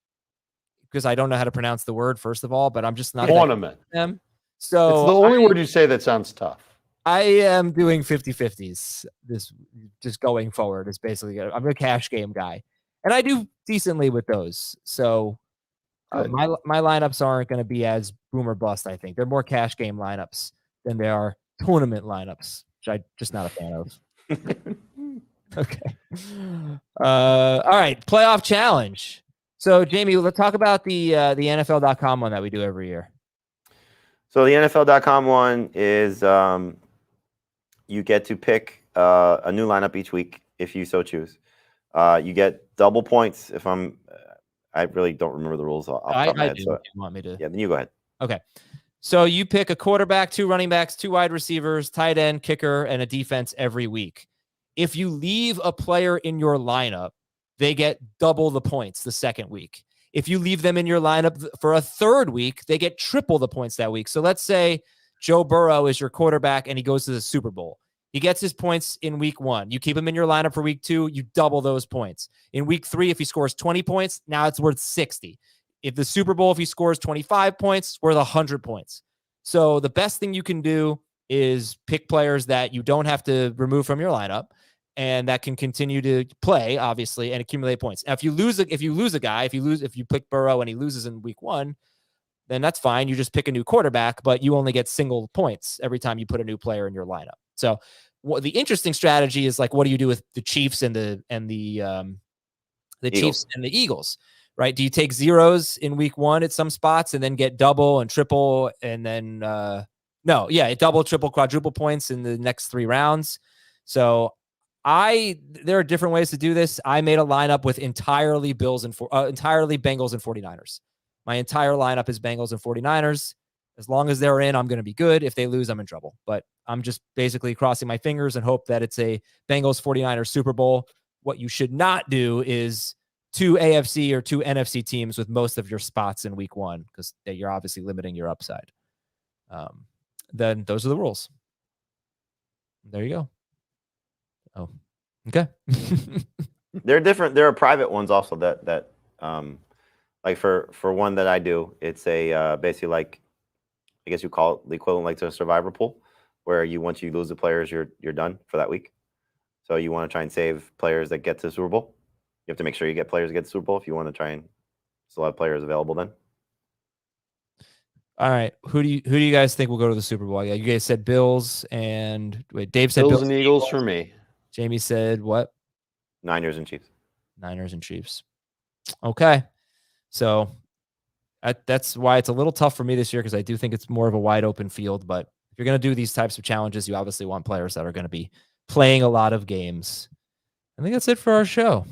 because I don't know how to pronounce the word, first of all, but I'm just not Tournament. them. So it's the only word you say that sounds tough. I am doing 50-50s. This just going forward is basically I'm a cash game guy, and I do decently with those. So my lineups aren't going to be as boom or bust. I think they're more cash game lineups than they are tournament lineups, which I'm just not a fan of. Okay. All right. Playoff challenge. So Jamie, let's talk about the NFL.com one that we do every year. So the NFL.com one is you get to pick a new lineup each week if you so choose. You get double points if I really don't remember the rules off the top of my head. Do. So, you want me to? Yeah, then you go ahead. Okay. So you pick a quarterback, 2 running backs, 2 wide receivers, tight end, kicker, and a defense every week. If you leave a player in your lineup, they get double the points the second week. If you leave them in your lineup for a third week, they get triple the points that week. So let's say Joe Burrow is your quarterback and he goes to the Super Bowl. He gets his points in week 1. You keep him in your lineup for week 2, you double those points. In week 3, if he scores 20 points, now it's worth 60. If the Super Bowl, if he scores 25 points, worth 100 points. So the best thing you can do is pick players that you don't have to remove from your lineup and that can continue to play, obviously, and accumulate points. Now, if you lose a guy, if you pick Burrow and he loses in week 1, then that's fine. You just pick a new quarterback, but you only get single points every time you put a new player in your lineup. So the interesting strategy is like, what do you do with the Chiefs and the Chiefs and the Eagles, right? Do you take zeros in week 1 at some spots and then get double and triple and then double, triple, quadruple points in the next 3 rounds? So there are different ways to do this. I made a lineup with entirely Bengals and 49ers. My entire lineup is Bengals and 49ers. As long as they're in, I'm going to be good. If they lose, I'm in trouble. But I'm just basically crossing my fingers and hope that it's a Bengals 49ers Super Bowl. What you should not do is 2 AFC or 2 NFC teams with most of your spots in week 1, because you're obviously limiting your upside. Then those are the rules. There you go. Oh, okay. They're different. There are private ones also that like for one that I do, it's a basically like, I guess you call it the equivalent like to a survivor pool, where once you lose the players, you're done for that week. So you want to try and save players that get to the Super Bowl. You have to make sure you get players that get to the Super Bowl if you want to try and still have players available then. All right. Who do you guys think will go to the Super Bowl? Yeah, you guys said Bills and Dave said Bills and Eagles for me. Jamie said what? Niners and Chiefs. Niners and Chiefs. Okay. So that's why it's a little tough for me this year, because I do think it's more of a wide open field. But if you're going to do these types of challenges, you obviously want players that are going to be playing a lot of games. I think that's it for our show.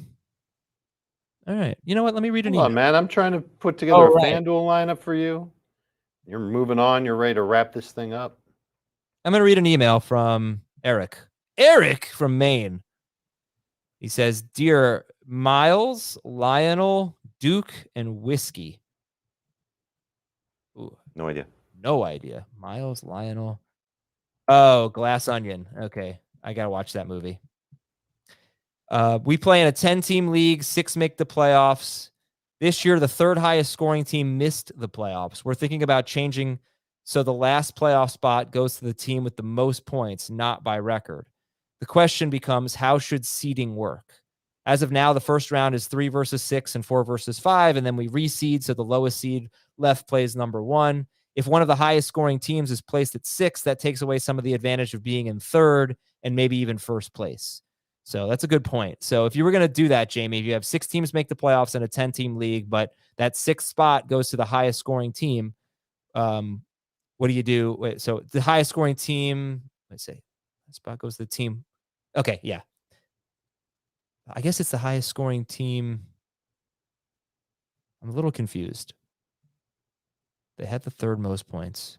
All right. You know what? Let me read an email. Hold on, man. I'm trying to put together a FanDuel lineup for you. You're moving on. You're ready to wrap this thing up. I'm going to read an email from Eric. Eric from Maine. He says, "Dear Miles, Lionel, Duke, and Whiskey." Ooh, No idea. no idea. Miles, Lionel. Oh, Glass Onion. Okay. I got to watch that movie. We play in a 10-team league. 6 make the playoffs. This year, the 3rd highest scoring team missed the playoffs. We're thinking about changing so the last playoff spot goes to the team with the most points, not by record. The question becomes, how should seeding work? As of now, the first round is 3 versus 6 and 4 versus 5, and then we reseed, so the lowest seed left plays number 1. If one of the highest scoring teams is placed at 6, that takes away some of the advantage of being in 3rd and maybe even 1st place. So that's a good point. So if you were going to do that, Jamie, if you have 6 teams make the playoffs in a 10-team league, but that 6th spot goes to the highest scoring team, what do you do? Wait, so the highest scoring team, let's say, that spot goes to the team. Okay, yeah. I guess it's the highest scoring team. I'm a little confused. They had the 3rd most points.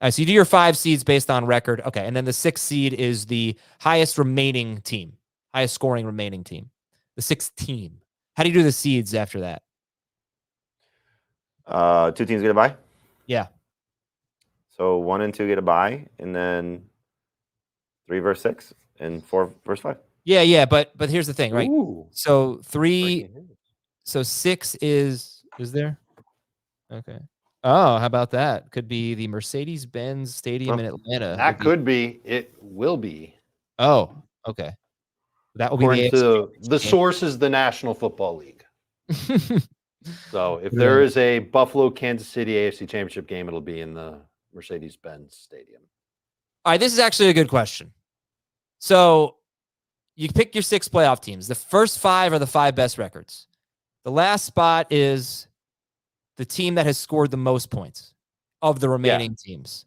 All right, so you do your 5 seeds based on record. Okay, and then the 6th seed is the highest remaining team, highest scoring remaining team, the 6th team. How do you do the seeds after that? 2 teams get a bye. Yeah. So 1 and 2 get a bye, and then 3 versus 6 and 4 versus 5. Yeah. But here's the thing, right? Ooh, So 3, breaking news. so 6 is there? Okay. Oh, how about that? Could be the Mercedes-Benz Stadium in Atlanta. That could be. It will be. Oh, okay. That will be According the to the game. source is the National Football League. So if Yeah. there is a Buffalo Kansas City AFC Championship game, it'll be in the Mercedes-Benz Stadium. All right, this is actually a good question. So you pick your 6 playoff teams. The first 5 are the 5 best records. The last spot is the team that has scored the most points of the remaining teams.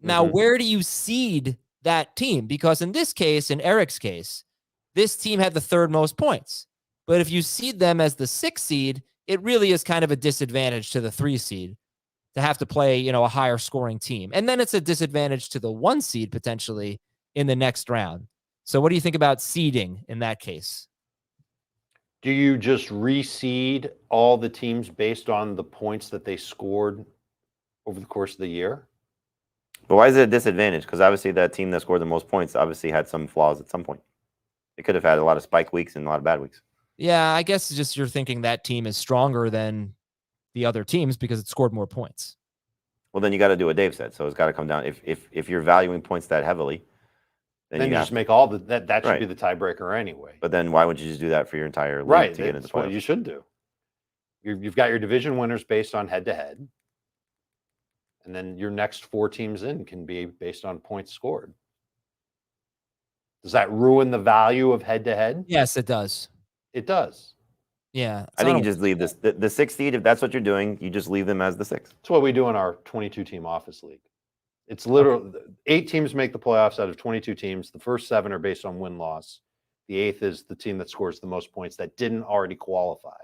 Now, where do you seed that team? Because in this case, in Eric's case, this team had the 3rd most points. But if you seed them as the 6th seed, it really is kind of a disadvantage to the 3 seed to have to play, a higher scoring team. And then it's a disadvantage to the 1 seed potentially in the next round. So what do you think about seeding in that case? Do you just reseed all the teams based on the points that they scored over the course of the year? But why is it a disadvantage? Because obviously that team that scored the most points obviously had some flaws at some point. They could have had a lot of spike weeks and a lot of bad weeks. Yeah, I guess it's just you're thinking that team is stronger than the other teams because it scored more points. Well, then you got to do what Dave said. So it's got to come down. If you're valuing points that heavily, then you just make all that should be the tiebreaker anyway. But then why woouldn't you just do that for your entire league right? To get into That's the playoffs? what you should do. You've got your division winners based on head-to-head, and then your next 4 teams in can be based on points scored. Does that ruin the value of head-to-head? Yes, it does. It does. Yeah. I think you just leave this the 6th seed. If that's what you're doing, you just leave them as the 6th. That's what we do in our 22-team office league. It's literally 8 teams make the playoffs out of 22 teams. The first 7 are based on win-loss. The 8th is the team that scores the most points that didn't already qualify,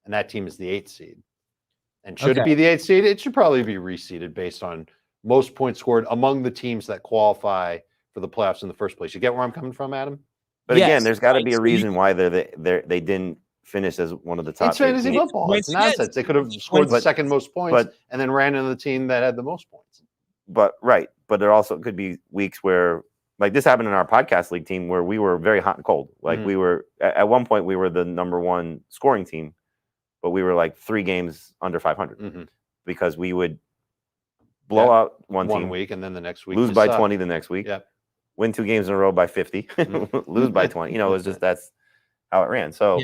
and that team is the 8th seed. And should it be the 8th seed, it should probably be reseeded based on most points scored among the teams that qualify for the playoffs in the first place. You get where I'm coming from, Adam? But again, there's got to be a reason why they didn't finish as one of the top. It's fantasy football. It's nonsense. They could have scored the second most points and then ran into the team that had the most points. But there also could be weeks where, like this happened in our podcast league team, where we were very hot and cold. Like we were at one point, we were the number 1 scoring team, but we were like 3 games under 500 because we would blow out one team week and then the next week lose by 20 the next week, win 2 games in a row by 50, lose by 20. It was just that's how it ran. So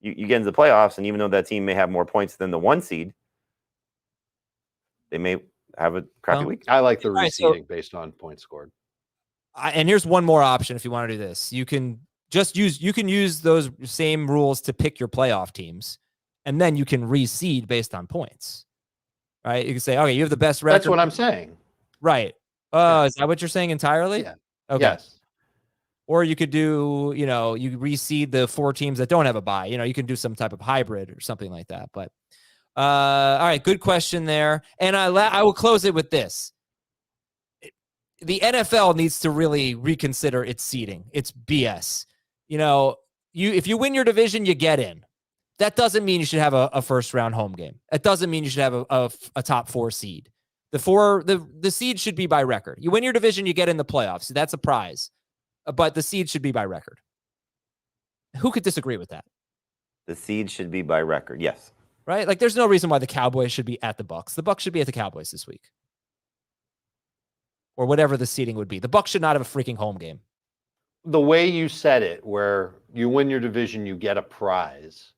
you get into the playoffs, and even though that team may have more points than the 1 seed, they may have a crappy week. I like the reseeding based on points scored. And here's one more option if you want to do this. You can use those same rules to pick your playoff teams, and then you can reseed based on points. Right? You can say, okay, you have the best record. That's what I'm saying. Right. Is that what you're saying entirely? Yeah. Okay. Yes. Or you could do, you reseed the 4 teams that don't have a bye. You can do some type of hybrid or something like that. But all right, good question there. And I will close it with this. The NFL needs to really reconsider its seeding. It's BS. If you win your division, you get in. That doesn't mean you should have a first round home game. It doesn't mean you should have a top 4 seed. The seed should be by record. You win your division, you get in the playoffs. That's a prize. But the seed should be by record. Who could disagree with that? The seed should be by record. Yes. Right? Like there's no reason why the Cowboys should be at the Bucks. The Bucks should be at the Cowboys this week. Or whatever the seeding would be. The Bucks should not have a freaking home game. The way you said it, where you win your division, you get a prize.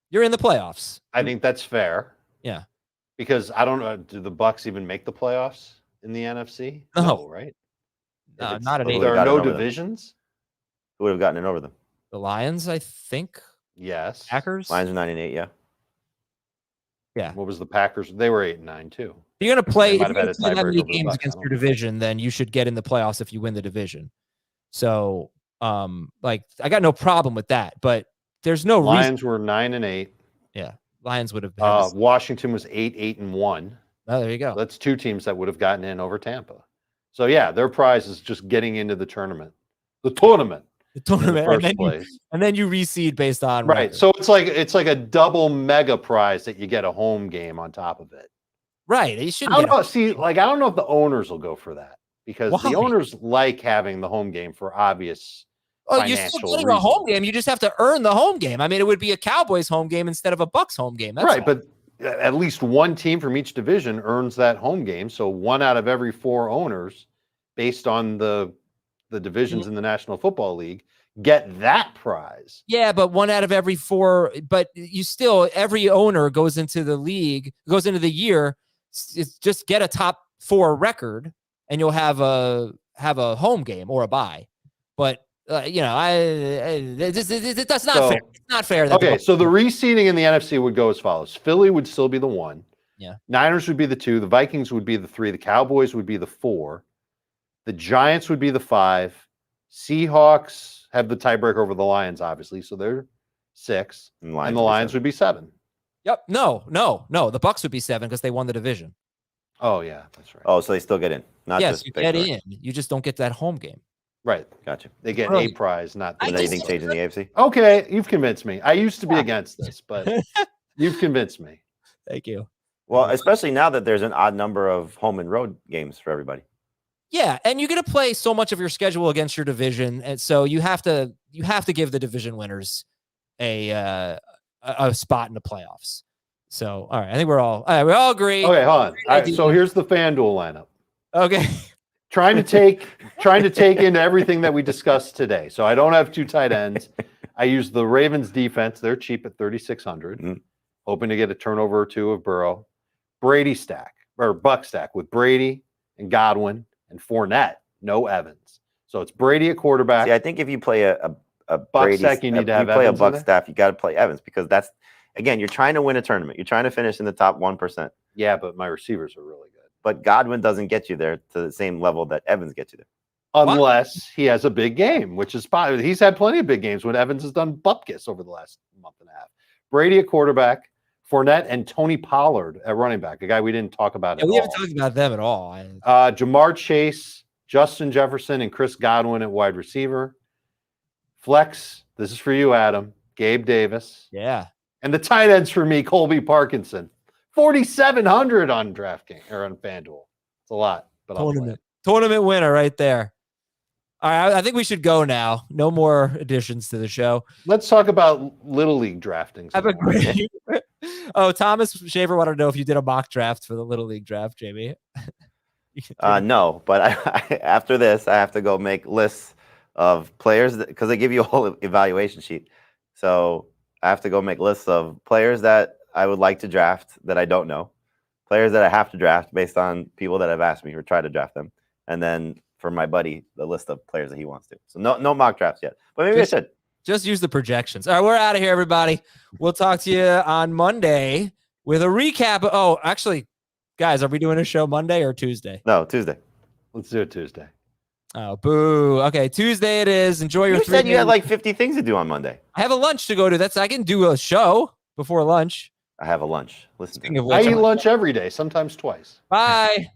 You're in the playoffs. I think that's fair. Yeah. Because I don't know, do the Bucks even make the playoffs in the NFC? No, right? Not at 8. There are no divisions. Who would have gotten it over them? The Lions, I think. Yes. Packers. Lions are 9-8. Yeah. Yeah. What was the Packers? They were 8-9 too. If you're going to play that many games against your division, then you should get in the playoffs if you win the division. So, I got no problem with that, but there's no Lions were 9-8. Yeah. Lions would have. Washington was 8-1. Oh, there you go. That's 2 teams that would have gotten in over Tampa. So yeah, their prize is just getting into the tournament. The tournament. And then you reseed based on right. Record. So it's like a double mega prize that you get a home game on top of it. Right. You I shouldn't don't get know. See, like, I don't know if the owners will go for that because Why? the owners like having the home game for obvious you're still financial getting reasons. a home game. You just have to earn the home game. I mean, it would be a Cowboys home game instead of a Bucks home game. That's Right, all. but at least one team from each division earns that home game. So 1 out of every 4 owners, based on the divisions in the National Football League, get that prize. Yeah, but 1 out of every 4. But you still, every owner goes into the year. It's just get a top 4 record, and you'll have a home game or a bye. But that's not fair. It's not fair. Okay, so the reseeding in the NFC would go as follows: Philly would still be the 1. Yeah. Niners would be the 2. The Vikings would be the 3. The Cowboys would be the 4. The Giants would be the 5. Seahawks have the tiebreaker over the Lions, obviously, so they're 6. And the Lions would be 7. Yep. No. The Bucks would be 7 because they won the division. Oh yeah, that's right. Oh, so they still get in. Yes, you get in. You just don't get that home game. Right. Gotcha. They get a prize, not the anything change in the AFC? Okay, you've convinced me. I used to be against this, but you've convinced me. Thank you. Well, especially now that there's an odd number of home and road games for everybody. Yeah, and you're going to play so much of your schedule against your division, and so you have to give the division winners a spot in the playoffs. So, all right, I think we all agree. Okay, hold on. All right, so here's the FanDuel lineup. Okay. Trying to take into everything that we discussed today. So I don't have 2 tight ends. I use the Ravens defense. They're cheap at 3,600. Hoping to get a turnover or 2 of Burrow. Brady stack or Buck stack with Brady and Godwin and Fournette. No Evans. So it's Brady at quarterback. See, I think if you play a Buck Brady stack, you need to have play Evans a Buck staff, you got to play Evans because that's, again, you're trying to win a tournament. You're trying to finish in the top 1%. Yeah, but my receivers are really good. But Godwin doesn't get you there to the same level that Evans gets you there. Unless he has a big game, which is possible. He's had plenty of big games when Evans has done bupkis over the last month and a half. Brady at quarterback, Fournette and Tony Pollard at running back, a guy we didn't talk about at all. We haven't talked about them at all. Jamar Chase, Justin Jefferson, and Chris Godwin at wide receiver. Flex, this is for you, Adam. Gabe Davis. Yeah. And the tight ends for me, Colby Parkinson. 4,700 on DraftKings or on FanDuel. It's a lot, but tournament winner right there. All right, I think we should go now. No more additions to the show. Let's talk about Little League drafting. Have a great. Thomas Shaver wanted to know if you did a mock draft for the Little League draft, Jamie. No, but after this, I have to go make lists of players because they give you a whole evaluation sheet. So I have to go make lists of players that I would like to draft that I don't know, players that I have to draft based on people that have asked me or tried to draft them, and then for my buddy, the list of players that he wants to. So no mock drafts yet, but maybe I should. Just use the projections. All right, we're out of here, everybody. We'll talk to you on Monday with a recap. Oh, actually, guys, are we doing a show Monday or Tuesday? No, Tuesday. Let's do it Tuesday. Oh, boo. Okay, Tuesday it is. Enjoy your. You said you had like 50 things to do on Monday. I have a lunch to go to. I can do a show before lunch. I have a lunch. Listen to I eat lunch every day, sometimes twice. Bye.